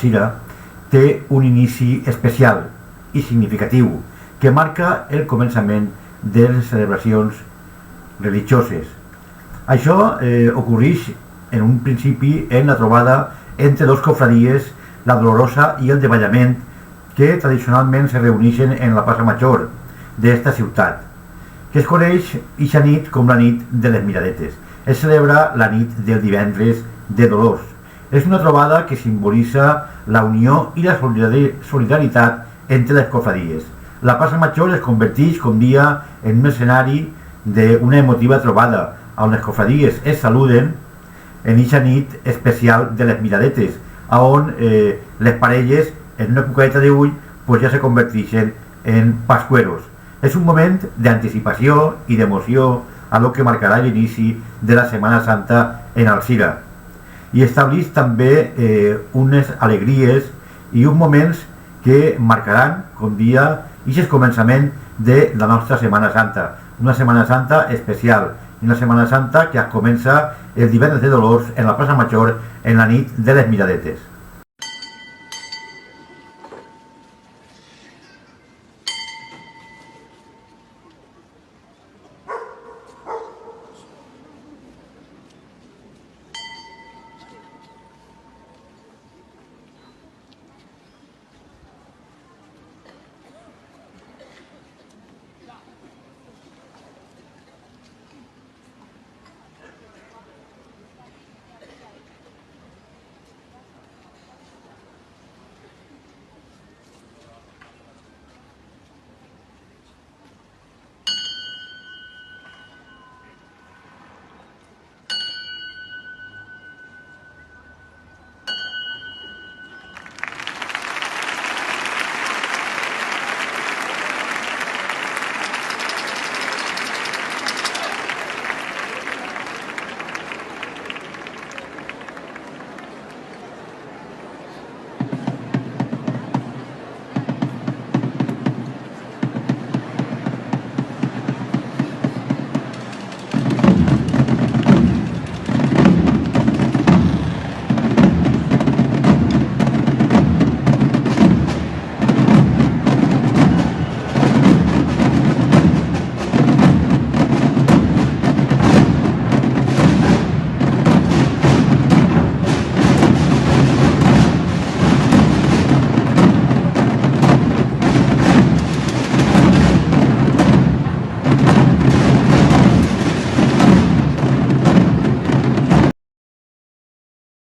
Cira té un inici especial i significatiu que marca el començament de les celebracions religioses. Això ocorreix en un principi en la trobada entre dos cofradies, la Dolorosa i el Davallament, que tradicionalment se reuneixen en la plaça Major d'esta ciutat, que es coneix eixa nit com la nit de les Miradetes. Es celebra la nit del divendres de Dolors. És una trobada que simbolitza la unió i la solidaritat entre les cofradies. La plaça Major es converteix com dia en un escenari d'una emotiva trobada, on les cofradies es saluden en eixa nit especial de les Miradetes, on les parelles en una cucareta d'ull pues ja se converteixen en pascueros. És un moment d'anticipació i d'emoció a lo que marcarà l'inici de la Setmana Santa en Alzira, i estableix també unes alegries i uns moments que marcaran com dia aquest començament de la nostra Setmana Santa, una Setmana Santa especial, una Setmana Santa que comença el divendres de Dolors en la plaça Major en la nit de les Miradetes.